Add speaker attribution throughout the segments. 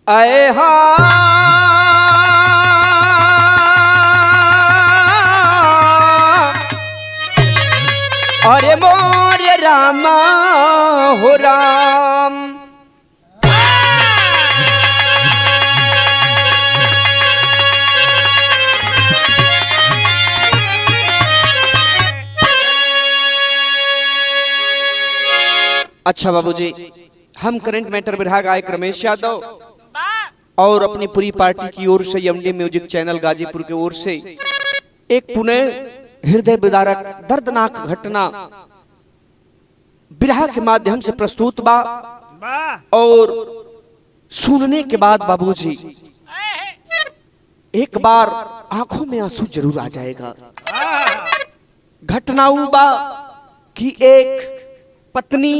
Speaker 1: आए हा अरे मोरे रामा हो राम। अच्छा बाबूजी, हम करंट मैटर विभाग गायक रमेश यादव और अपनी पूरी पार्टी की ओर से एमडी म्यूजिक चैनल गाजीपुर की ओर से एक पुनः हृदय विदारक दर्दनाक घटना विरह के माध्यम से प्रस्तुत बा और सुनने के बाद बाबूजी एक बार आंखों में आंसू जरूर आ जाएगा। घटना बा कि एक पत्नी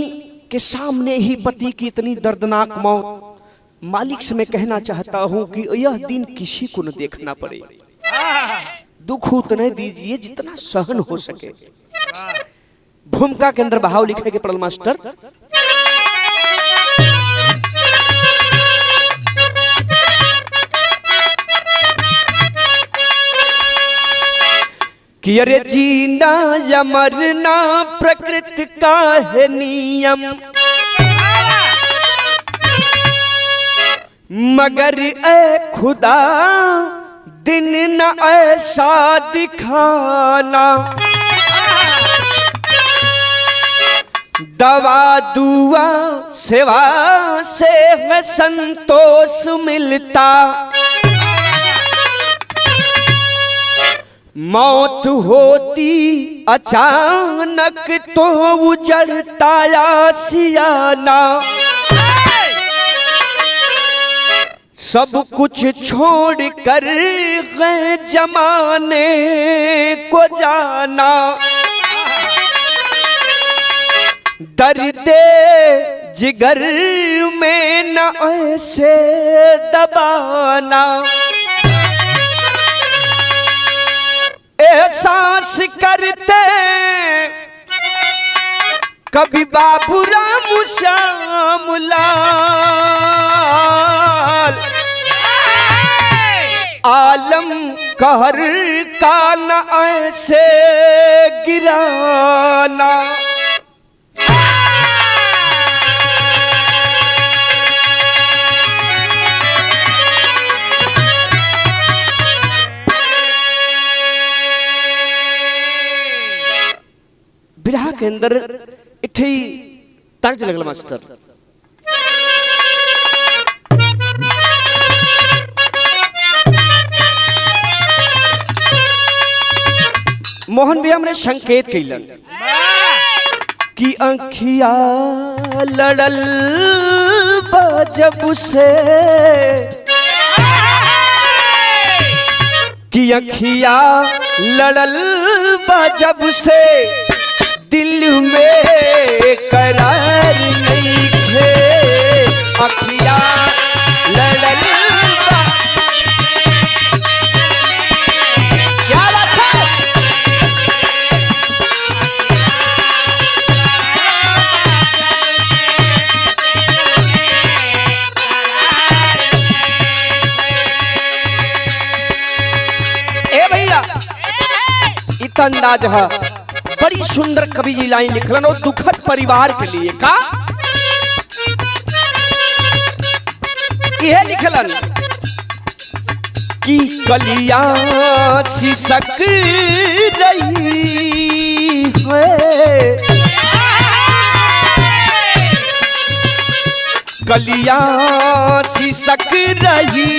Speaker 1: के सामने ही पति की इतनी दर्दनाक मौत। मालिक से मैं कहना चाहता हूं कि यह दिन किसी को न देखना पड़े। दुख उतना दीजिए जितना सहन हो सके। भूमिका के अंदर बहाव लिखे के पड़ल मास्टर। कि अरे जीना या मरना प्रकृति का है नियम, मगर ए खुदा दिन न ऐसा दिखाना। दवा दुआ सेवा से है संतोष मिलता, मौत होती अचानक तो उजड़ता आशियाना। सब कुछ छोड़ कर गए जमाने को जाना, दर्दे जिगर में न ऐसे दबाना। एहसास करते कभी बाबूराम श्याम लाल, आलम कहर का न ऐसे गिराना। विरह के अंदर इठे तर्ज लगल मास्टर। मोहन भी हमने संकेत कैलन कि अंखिया लड़ल जब से, कि अंखिया लड़ल जब से दिल में करार नहीं थे। अखिया लड़ल क्या बात है। ए भैया इतना अंदाज है। बड़ी सुंदर कवि जी लाइन लिखलन और दुखद परिवार के लिए का यह लिखलन कि कलिया सिसक रही है, कलिया सिसक रही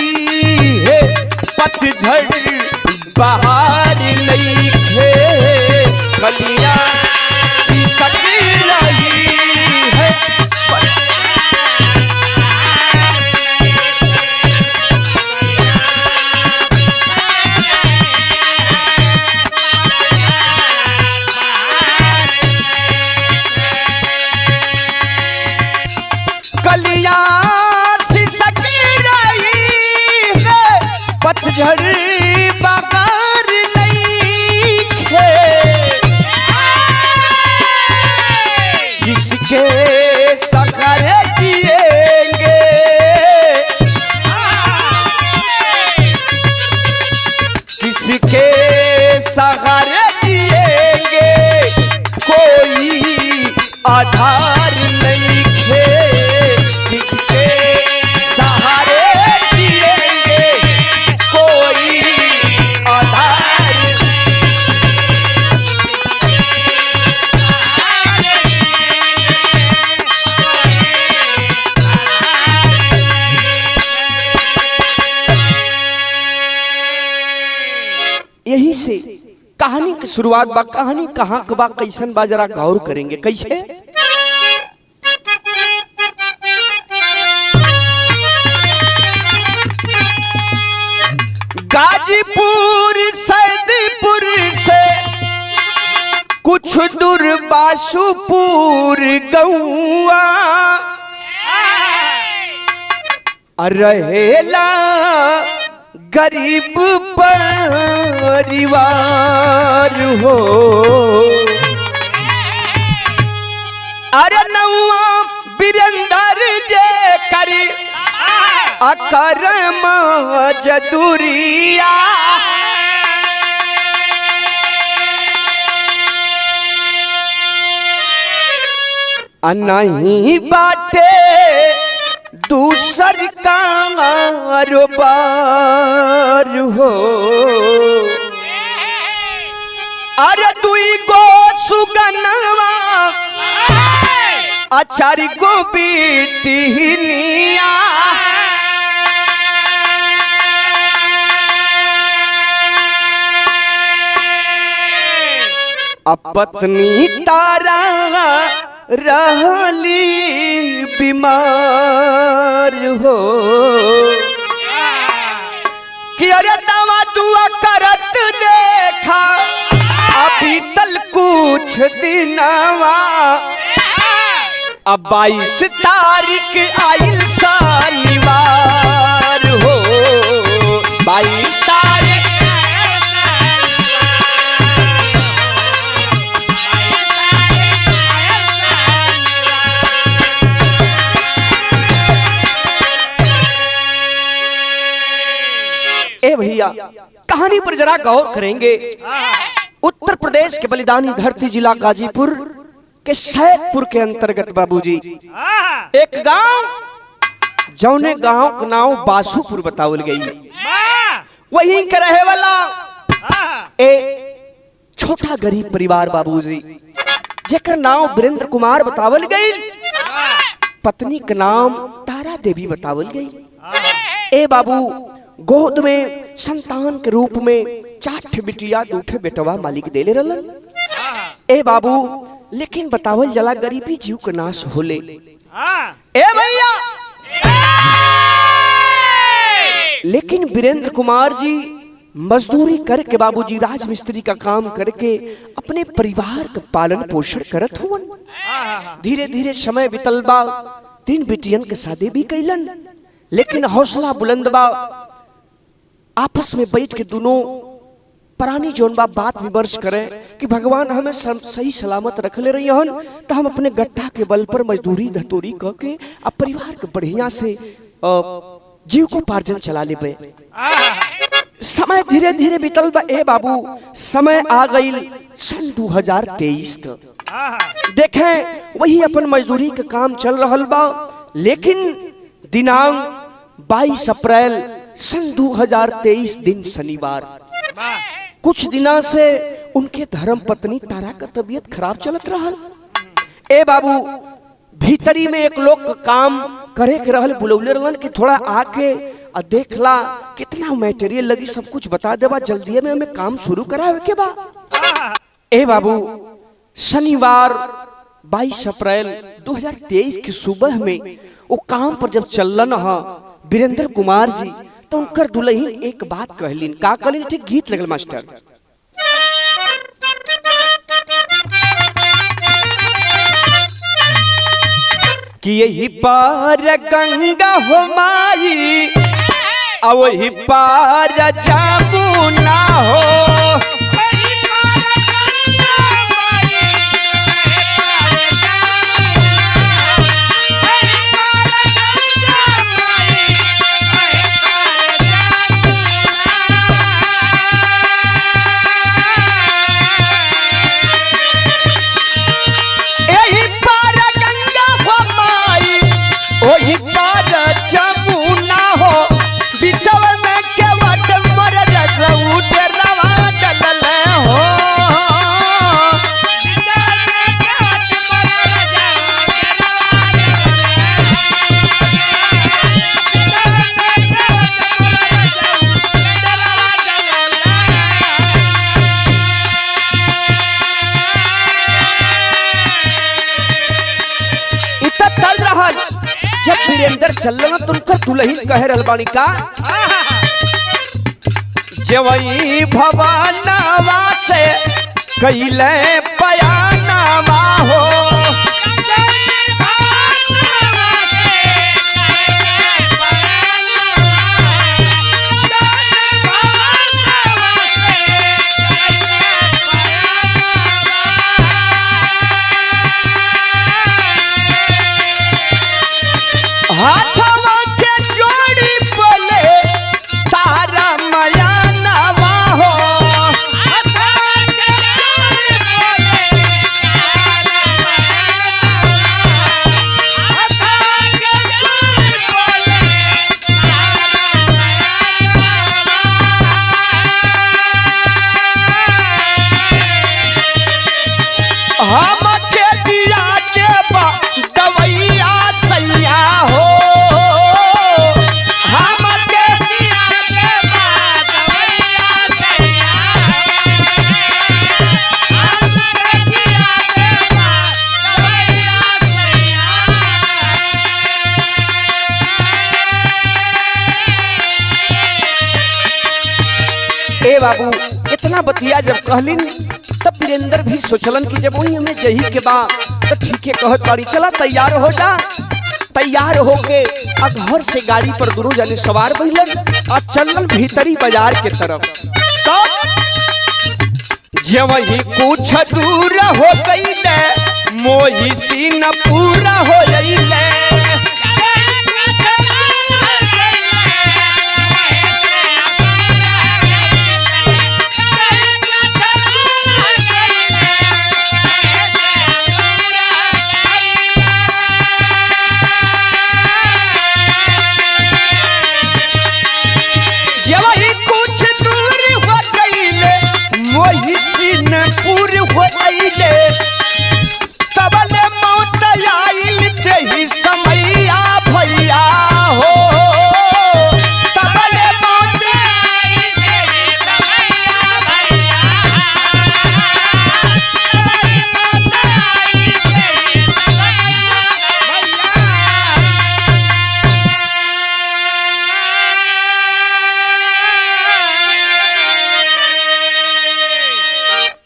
Speaker 1: है, पतझड़ बाहर नहीं थे। कलिया सिसक रही है, कलिया सिसक रही है, पतझड़ बाहर नहीं थे। किसके सखर जिएंगे आधार नहीं खे, किसके सहारे जिएंगे, कोई आधार यही से कहानी की शुरुआत बा। कहानी कहाँ के बा, कैसन बा, जरा गौर करेंगे। कैसे? गाजीपुर सैदपुर से कुछ दूर बासुपुर गौआ रहेला गरीब परिवार हो। अरे नौआ बीरेंद्र जे करी अकरम जदुरिया, नहीं बाटे दूसर कारोबार हो। अरे दुई गो सुगनवा अचारी गो बेटिनिया, पत्नी तारा रहली बीमार हो। कि अरे दवा दुआ करत देखा अभी तल कुछ दिनवा, अब 22 तारीख आइल शनिवार हो। 22 तारीख ए भैया, कहानी पर जरा गौर करेंगे। उत्तर प्रदेश के बलिदानी धरती जिला गाजीपुर के सैदपुर के अंतर्गत बाबूजी एक गांव, जौने गांव का नाम बासुपुर बतावल गई, वहीं के रहे वाला एक छोटा गरीब परिवार बाबूजी, जेकर नाम वीरेंद्र कुमार बतावल गई, पत्नी का नाम तारा देवी बतावल गई। ए बाबू, गोद में संतान के रूप में 4 बिटिया 2 बेटवा मालिक देले रहलन। ए बाबू, लेकिन बतावल जला गरीबी जीव के नाश होले। ए भैया, लेकिन वीरेंद्र कुमार जी मजदूरी करके बाबूजी राजमिस्त्री का काम करके अपने परिवार का पालन पोषण करत हुवन। धीरे धीरे समय बितल बा, 3 बेटियन के शादी भी कैलन, लेकिन हौसला बुलंद बा। आपस में बैठ के दोनों प्राणी जोन बा बात विमर्श करें कि भगवान हमें सही सलामत रख ले रही हन, तो हम अपने गट्टा के बल पर मजदूरी धतूरी करके अब परिवार के बढ़िया से जीव को पार्जन चला ले पे। समय धीरे धीरे बीतल बा। ए बाबू, समय आ गई सन 2023 का। देखें, वही अपन मजदूरी का काम चल रहल बा, लेकिन दिनांक 22 अप्रैल सन 2023 दिन शनिवार, कुछ दिना से उनके धर्म पत्नी तारा का तबीयत खराब चलत रहल। ए बाबू, भीतरी में एक लोग का काम करे के रहल, बुलौले रहलन कि थोड़ा आके देखला कितना मटेरियल लगी, सब कुछ बता देबा, जल्दी में हमें काम शुरू करावे के बा। ए बाबू, शनिवार 22 अप्रैल 2023 की सुबह में वो काम पर जब चलन हा वीरेंद्र कुमार जी, तो उनकर दुल्हन एक बात कहलिन। का कहलिन? ठीक गीत लगल मास्टर। कि यही पार गंगा हो माई, और वही पार जमुना हो, यही पार वीरेंद्र चलना तुमकर दुल्हन कह रहल बानी का जवई भवानवा से कैले पयानवा हो हाथवा के जोड़ी बोले तारा माया नवा हो हम के दिया के दवैया सैया हो हम के दिया के दवैया सैया हम के दिया के दवैया सैया। ए बाबू इतना बतिया जब कहलिन तब वीरेंद्र भी सोचलन कि जब वही हमें जही के बा तो ठीक है कहत बाड़ी चला तैयार हो जा। तैयार होके घर से गाड़ी पर दोनों जाने सवार भइलन और चलल भीतरी बाजार के तरफ। तो जब ही कुछ दूर हो गईले मोही सीन पूरा हो गईले तबले मौत आइल तेही समैया भैया हो तबले मौत आइल तेही समैया भैया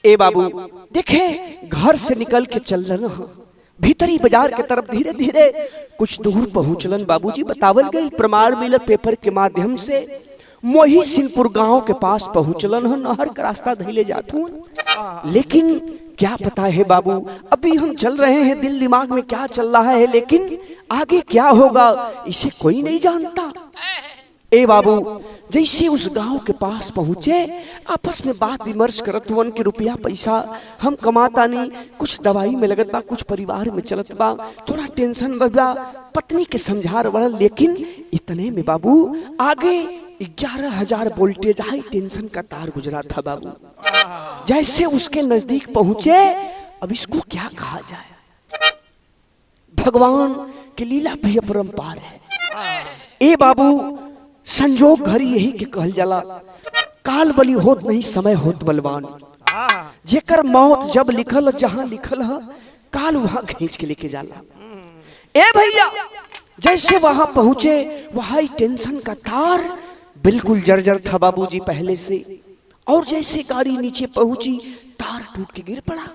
Speaker 1: ए बाबू देखे घर से निकल के चलन भीतरी बाजार के तरफ धीरे धीरे कुछ दूर पहुंचलन। बाबूजी बतावल गई प्रमाण मिलल पेपर के माध्यम से मोही सिंहपुर गांव के पास पहुंचलन नहर का रास्ता धैले जात हूं। लेकिन क्या पता है बाबू अभी हम चल रहे हैं दिल दिमाग में क्या चल रहा है लेकिन आगे क्या होगा इसे कोई नहीं जानता। ए बाबू जैसे उस गांव के पास पहुंचे आपस में बात विमर्श करत हुवन के रुपया पैसा हम कमाता नहीं कुछ दवाई में लगत बा कुछ परिवार में चलत बा थोड़ा टेंशन बा पत्नी के समझा रहा लेकिन इतने में बाबू आगे 11,000 वोल्टेज हाई टेंशन का तार गुजरा था बाबू। जैसे उसके नजदीक पहुंचे अब इसको क्या कहा जाए भगवान की लीला भी अपरंपार है। ए बाबू संजोग घड़ी यही के कहल जाला काल बली होत नहीं समय होत बलवान जेकर मौत जब लिखल जहां लिखल है काल वहां खींच के लेके जाला। ए भैया जैसे वहां पहुंचे वहां टेंशन का तार बिल्कुल जर्जर था बाबूजी पहले से और जैसे गाड़ी नीचे पहुंची तार टूट के गिर पड़ा।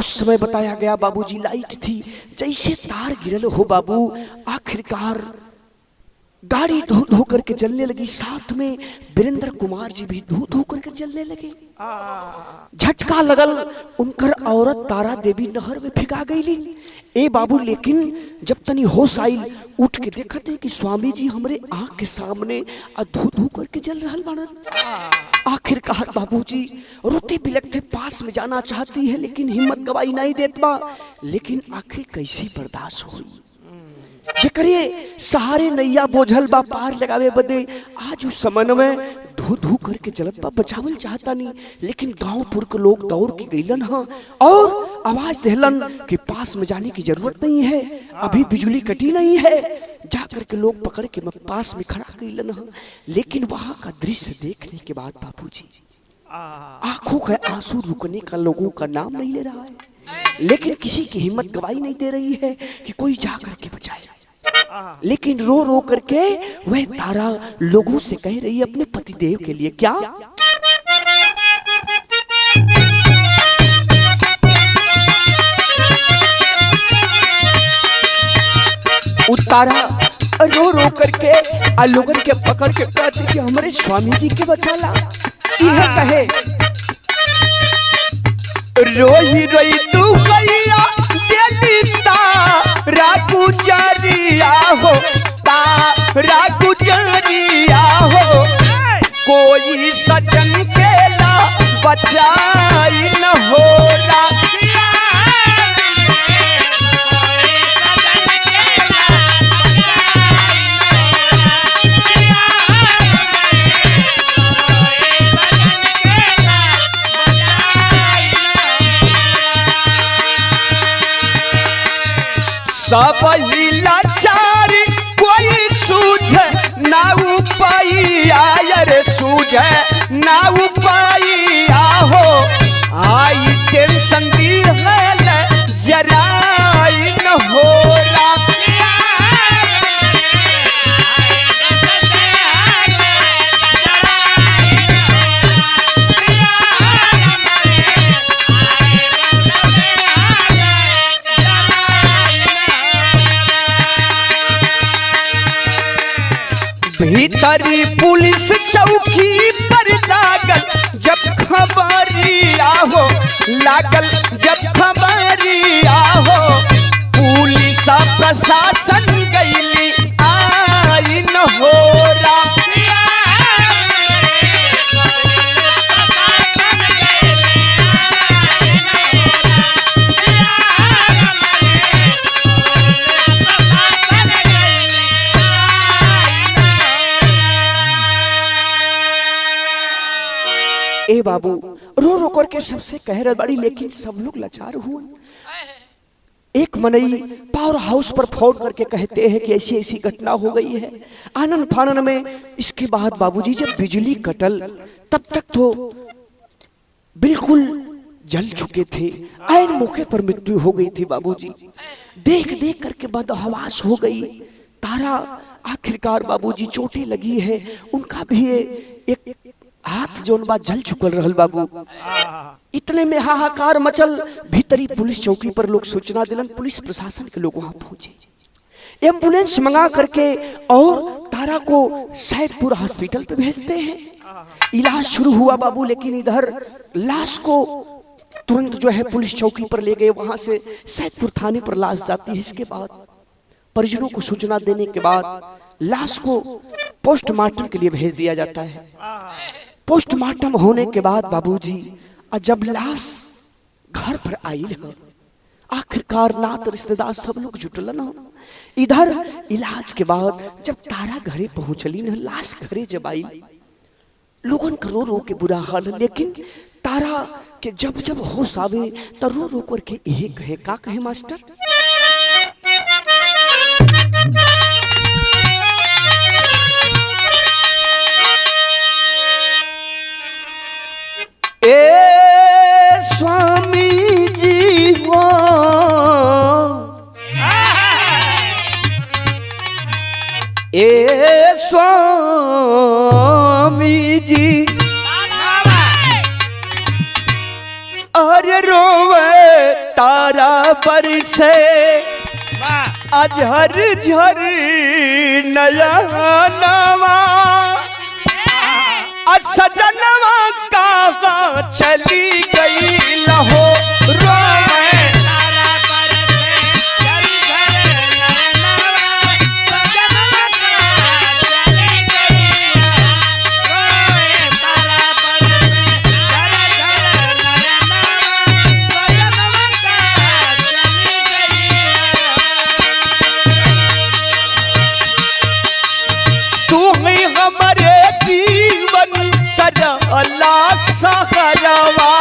Speaker 1: उस समय बताया गया बाबूजी लाइट थी जैसे तार गिरल हो बाबू आखिरकार गाड़ी धो धो करके चलने लगी साथ में वीरेंद्र कुमार जी भी धो धो करके चलने लगे। झटका लगल उनकर औरत तारा देवी नहर में फिका गई। ए बाबू लेकिन जब तनी होश आइल उठ के देखते कि स्वामी जी हमारे आंख के सामने धो धो करके जल रहल बाड़न। आखिरकार बाबूजी रोते बिलखते पास में जाना चाहती है लेकिन हिम्मत गवाई नहीं देत बा। लेकिन आखिर कैसी बर्दाश्त हुई जकरे सहारे नैया बोझल बा पार लगावे बदे आज उस समय में धू धू करके चलत बा बचावल चाहता नहीं लेकिन गांवपुर के लोग दौड़ के गईलन हा और आवाज देहलन कि पास में जाने की जरूरत नहीं है अभी बिजली कटी नहीं है। जाकर के लोग पकड़ के पास में खड़ा गईलन हा लेकिन वहां का दृश्य देखने के बाद बापूजी आंखों के आंसू रुकने का लोगों का नाम नहीं ले रहा है लेकिन किसी की हिम्मत गवाही नहीं दे रही है कि कोई जा करके बचाए। लेकिन रो रो करके वह तारा लोगों से कह रही है अपने पतिदेव के लिए क्या? तारा रो रो करके लोगन के पकड़ के कहती कि हमारे स्वामी जी के बचाला। यह कहे रोही रोई तू मैया देली तारा गुजरिया हो, तारा गुजरिया हो, कोई सजन के ला बचाई न होला। सब लाचार कोई सूझे ना उपाया, रे सूझे ना उपाया हो, आई टेंशन दी है जरा न होला। भीतरी पुलिस चौकी पर लागल जब खबरिया हो, लागल जब खबरिया हो, पुलिस प्रशासन गईली आई न होला। ए बाबू रो रो करके सबसे कह रहे बड़ी, लेकिन सब लोग लाचार हुए। एक मनई पावर हाउस पर फोन करके कहते हैं कि ऐसी ऐसी घटना हो गई है। आनंद फानन में इसके बाद बाबूजी जब बिजली कटल तब तक तो बिल्कुल जल चुके थे, ऐन मौके पर मृत्यु हो गई थी बाबूजी। देख देख करके बदहवास हो गई तारा। आखिरकार बाबूजी चोटें लगी है, उनका भी एक हाथ जोन बा जल चुकल रहल बाबू। इतने में हाहाकार मचल। भीतरी पुलिस चौकी पर लोग सूचना दिलन, पुलिस प्रशासन के लोग वहां पहुंचे, एम्बुलेंस मंगा करके और तारा को सैदपुर हॉस्पिटल पे भेजते हैं। इलाज शुरू हुआ बाबू, लेकिन इधर लाश को तुरंत जो है पुलिस चौकी पर ले गए, वहां से सैदपुर थाने पर लाश जाती है। इसके बाद परिजनों को सूचना देने के बाद लाश को पोस्टमार्टम के लिए भेज दिया जाता है। पोस्टमार्टम होने के बाद बाबूजी जब लाश घर पर आई है, आखिरकार नात रिश्तेदार सब लोग जुटलन हो। इधर इलाज के बाद जब तारा घरे पहुंचली न, लाश घरे जब आई, लोगन का रो रो के बुरा हाल। लेकिन तारा के जब जब होश आवे तो रो रो करके यही कहे, का कहे मास्टर? ए स्वामी जी हो, ए स्वामी जी, अरे रोवे तारा बरसे अझर झर नया नवा, सजनवा कहाँ चली गई लहो, रोवे तारा बरसे झर झर नया नवा, सजनवा कहाँ चली गई, रोवे तारा बरसे झर झर नया नवा, सजनवा कहाँ चली गई। तू ही हमारे जीवन अल्लाह सहरवा,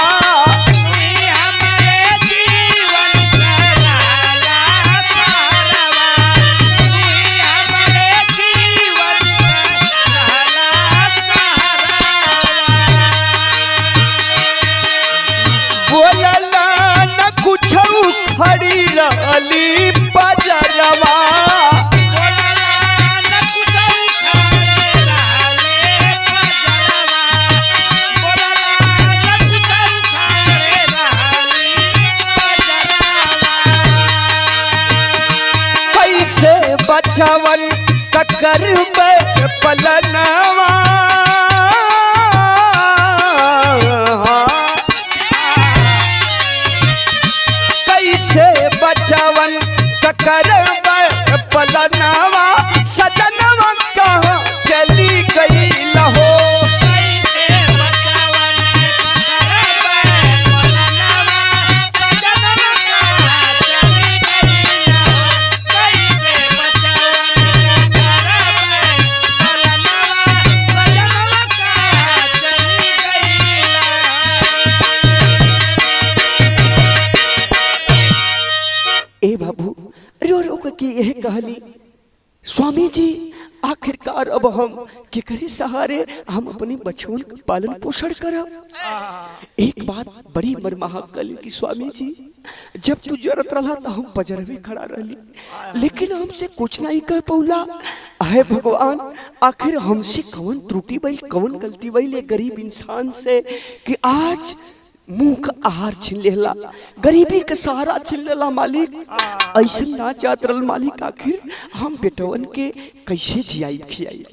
Speaker 1: हमारे जीवन अल्लाह सहरवा, हमारे जीवन अल्लाह सहरवा। बोलला न कुछ खड़ी रहली बजरवा, बोलला बचवन ककर पलनवा कैसे बचवन ककर पलनवा सजनवा कहाँ चली गई लहो ए बाबू रो रो करके यह कहली स्वामी जी आखिरकार अब हम केकरे सहारे हम अपने बच्चों का पालन पोषण करब। एक बात बड़ी मरमहा कल की स्वामी जी जब तू जरूरत रहा तो हम बजर में खड़ा रही लेकिन हमसे कुछ नहीं कह पौला। है भगवान आखिर हमसे कौन त्रुटि भइल कौन गलती भइल गरीब इंसान से कि आज मुंह का आहार छीन लेला गरीबी के सहारा छीन लेला मालिक ऐसा ना जात रल मालिक आखिर हम बेटवन के कैसे जियाई खियाई।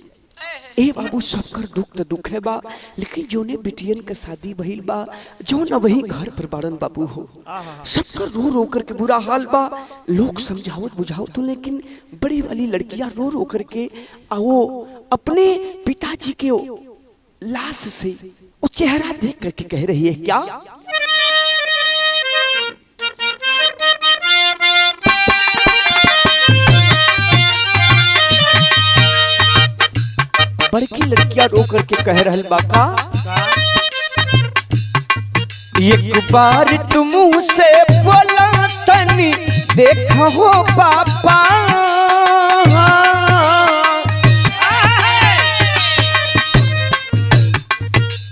Speaker 1: ए बाबू सबकर दुख तो दुख है बा लेकिन जोने बिटियन के शादी भइल बा जो न वही घर पर बाड़न बाबू हो सबकर रो रो करके बुरा हाल बा। लोग समझावत बुझावत तो लेकिन बड़ी वाली लड़कियां रो रो करके आओ अपने पिताजी के लाश से वो चेहरा देख करके कह रही है क्या बड़की लड़कियां रो करके कह रहल बाका एक बार तुम से बोला तनी देखा हो पापा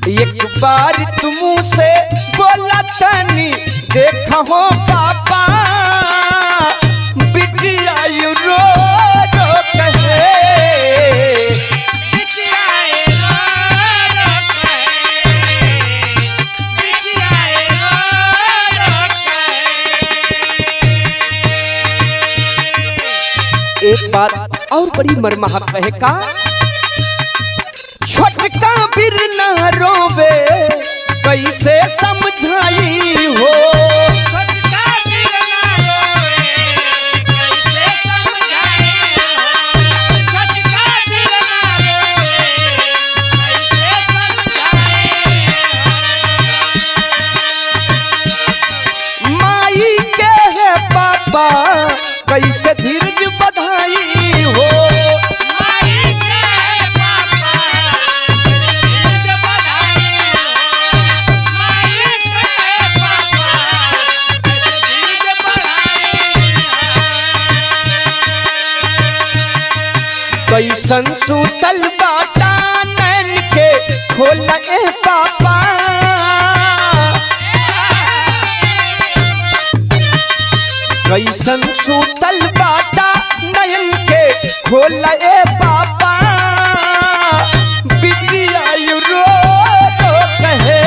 Speaker 1: एक बार तुम से बोला तनी देखा हो पापा बिटिया रो रो कहे एक बात और बड़ी मरमहा कहे का छोटका बिरना रोवे कैसे समझाई हो छोटका बिरना रोवे कैसे समझाई हो छोटका बिरना रोवे कैसे समझाई माई के है पापा कैसे धीरज बधाई हो कैसन सूतल बाटा नैन के खोले पापा कैसन सूतल बाटा नैन के खोले पापा बिटिया रो रो कहे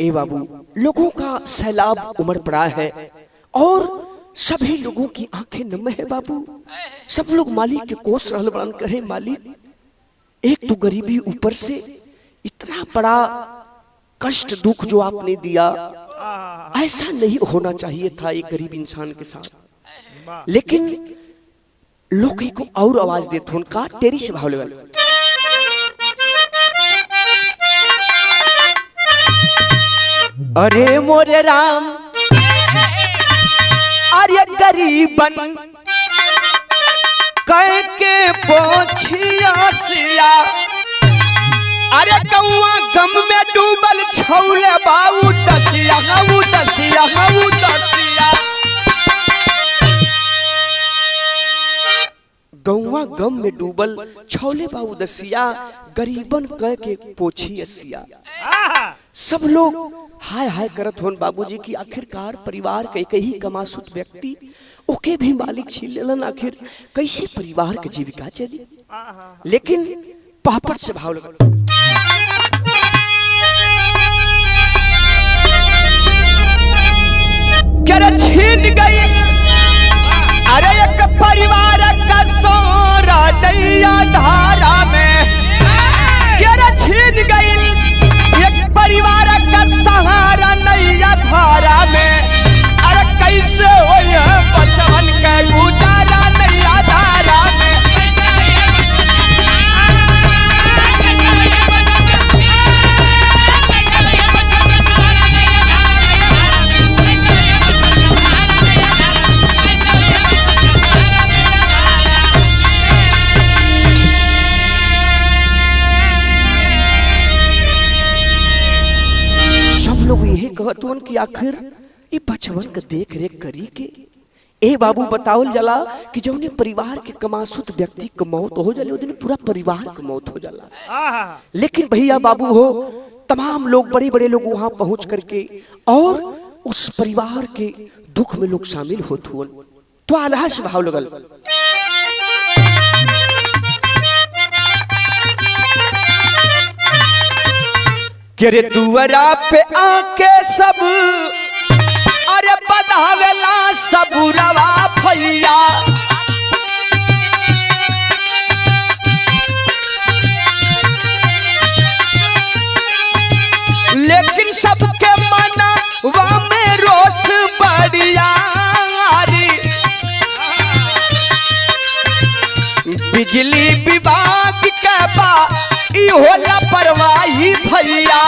Speaker 1: ए बाबू लोगों का सैलाब उमड़ पड़ा है और सभी लोगों की आंखें नम है बाबू। सब लोग मालिक के कोस रहल बड़न कहे मालिक एक तो गरीबी ऊपर से इतना बड़ा कष्ट दुख जो आपने दिया ऐसा नहीं होना चाहिए था एक गरीब इंसान के साथ। लेकिन लोग को और आवाज देते उनका टेरी से भाव लेवल अरे मोरे राम अरे गरीबन कह के पोछिया सिया अरे कौआ गम में डूबल छौले बाऊ दसिया हाऊ दसिया हाऊ दसिया गौआ गम में डूबल छौले बाऊ दसिया गरीबन कह के पोछी असिया। सब लोग हाय हाय करत होन बाबूजी की आखिरकार परिवार के एक ही कमासुत व्यक्ति ओके भी मालिक छीन लेलन आखिर कैसे परिवार के जीविका चली। लेकिन पापड़ से भाव लगा। क्या छीन गई अरे एक परिवार का सोरा नैया धारा में, क्या छीन गई एक परिवार का सहारा नैया धारा में। अरे कैसे हो बचवन के गुजारा नैया धारा में। लोग यही कहतुन कि आखिर ये बचवन का देख रेख करी के ए बाबू बताओल जला कि जौने परिवार के कमासुत व्यक्ति का मौत हो जाले उन्हें पूरा परिवार का मौत हो जाला। लेकिन भैया बाबू हो तमाम लोग बड़े बड़े लोग वहां पहुंच करके और उस परिवार के दुख में लोग शामिल होत हुए। तो आल्हा से भाव लगल रे दुआरा पे आके सब अरे बधावेला सबुरवा भैया। लेकिन सबके मनवा में रोष बढ़िया। बिजली विभाग के बा होला परवाही भैया।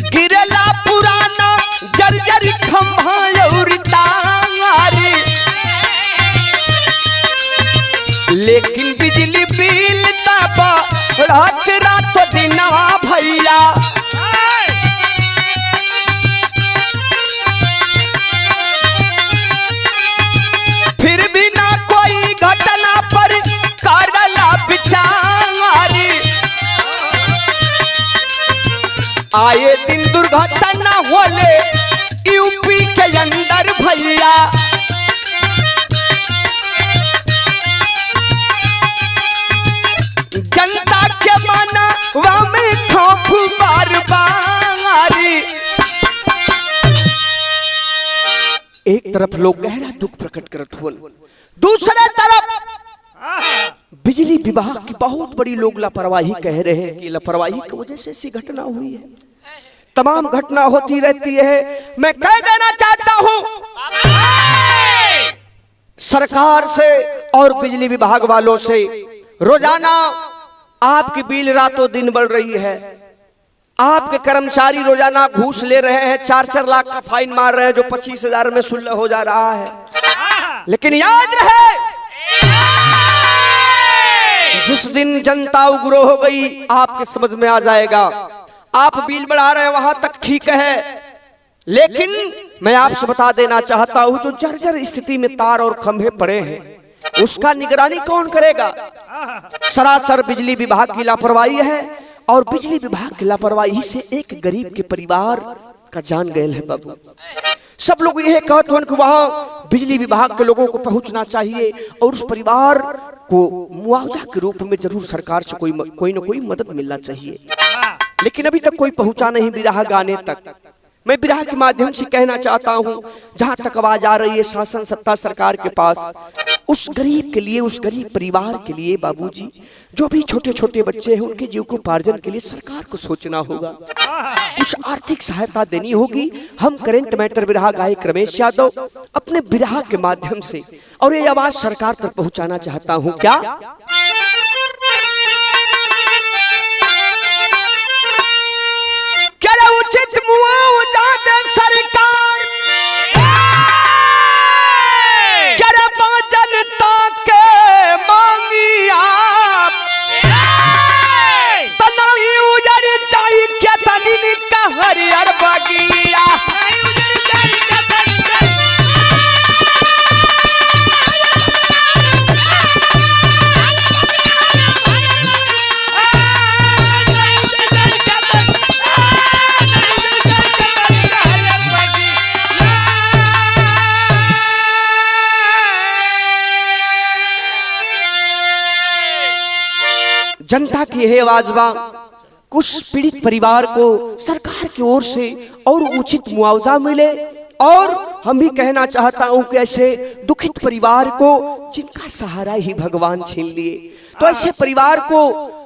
Speaker 1: गिरला पुराना जर्जर खंभा और तारी। लेकिन बिजली बिल तब रात रात दिनवा भैया। फिर भी ना कोई घटना पर करला विचारी। आए दिन दुर्घटना होले यूपी के अंदर भैया। जनता के मनवा में खौफ बार बारी। एक तरफ लोग गहरा दुख प्रकट करत हुए, दूसरे तरफ बिजली विभाग की बहुत बड़ी लोग लापरवाही कह रहे हैं कि लापरवाही की वजह से ऐसी घटना हुई है। तमाम घटना होती रहती है। मैं कह देना चाहता हूं सरकार से और बिजली विभाग वालों से, रोजाना आपकी बिल रातों दिन बढ़ रही है। आपके कर्मचारी रोजाना घूस ले रहे हैं, 4-4 लाख का फाइन मार रहे हैं जो 25,000 में सुलह हो जा रहा है। लेकिन याद रहे जिस दिन जनता उग्र हो गई आपके समझ में आ जाएगा। आप बिल बढ़ा रहे हैं वहां तक ठीक है, लेकिन मैं आपसे बता देना चाहता हूं जो जर्जर स्थिति में तार और खंभे पड़े हैं उसका निगरानी कौन करेगा। सरासर बिजली विभाग की लापरवाही है और बिजली विभाग की लापरवाही से एक गरीब के परिवार का जान गया है बाबू। सब लोग यह कहते हैं कि वहां बिजली विभाग के लोगों को पहुंचना चाहिए और उस परिवार को मुआवजा के रूप में जरूर सरकार से कोई न कोई मदद मिलना चाहिए। लेकिन अभी तक कोई पहुंचा नहीं बिरहा गाने तक। मैं बिरहा के माध्यम से कहना चाहता हूं जहां तक आवाज आ रही है शासन सत्ता सरकार के पास, उस गरीब के लिए, उस गरीब परिवार के लिए बाबूजी, जो भी छोटे छोटे बच्चे हैं उनके जीविकोपार्जन के लिए सरकार को सोचना होगा, कुछ आर्थिक सहायता देनी होगी। हम करेंट मैटर बिरहा गायक रमेश यादव अपने बिरहा के माध्यम से और ये आवाज सरकार तक पहुंचाना चाहता हूं। क्या उचित मुआवजा दे सरकार, जनता के मांगी आप तनाही उजड़ चाहिए क्या तनी का हरियर बगिया। जनता की यह आवाज बा, कुछ पीड़ित परिवार को सरकार की ओर से और उचित मुआवजा मिले। और हम भी कहना चाहता हूं कि ऐसे दुखित परिवार को जिनका सहारा ही भगवान छीन लिए, तो ऐसे परिवार को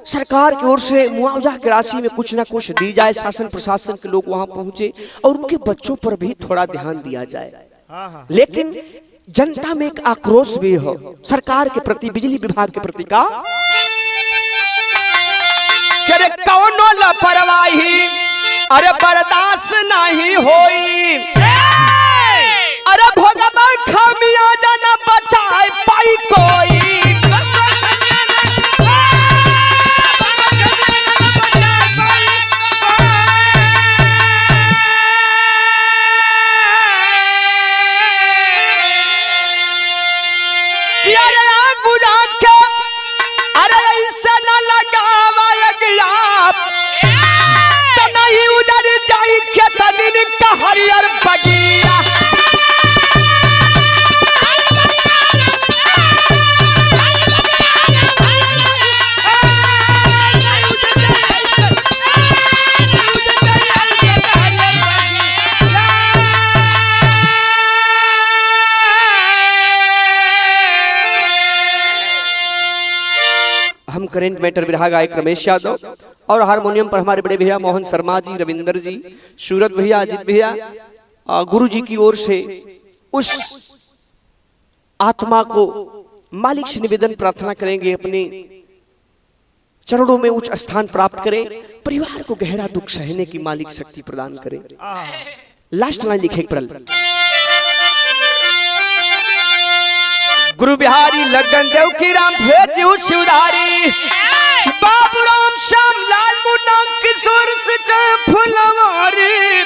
Speaker 1: सरकार की ओर से मुआवजा की राशि में कुछ ना कुछ दी जाए। शासन प्रशासन के लोग वहां पहुंचे और उनके बच्चों पर भी थोड़ा ध्यान दिया जाए। लेकिन जनता में एक आक्रोश भी हो सरकार के प्रति, बिजली विभाग के प्रति का, अरे कौनो लापरवाही अरे बर्दाश्त नहीं होई, अरे भोगवा खामिया जाना बचाए पाई कोई। अरे आग बुझा के अरे ऐसा न लगावा तो नहीं उधर जाई के तनिन का हरियर बगिया। हम करेंट मैटर विरहा गायक रमेश यादव और हारमोनियम पर हमारे बड़े भैया मोहन शर्मा जी, रविंदर जी, सूरत भैया, अजित भैया, गुरु जी की ओर से उस आत्मा को मालिक से निवेदन प्रार्थना करेंगे अपने चरणों में उच्च स्थान प्राप्त करें, परिवार को गहरा दुख सहने की मालिक शक्ति प्रदान करें। लास्ट लाइन लिखे प्रल, गुरु बिहारी लगन देव की राम भेजू सुधारी, बाबू राम श्याम लाल मुन्ना किशोर से फुलवारी।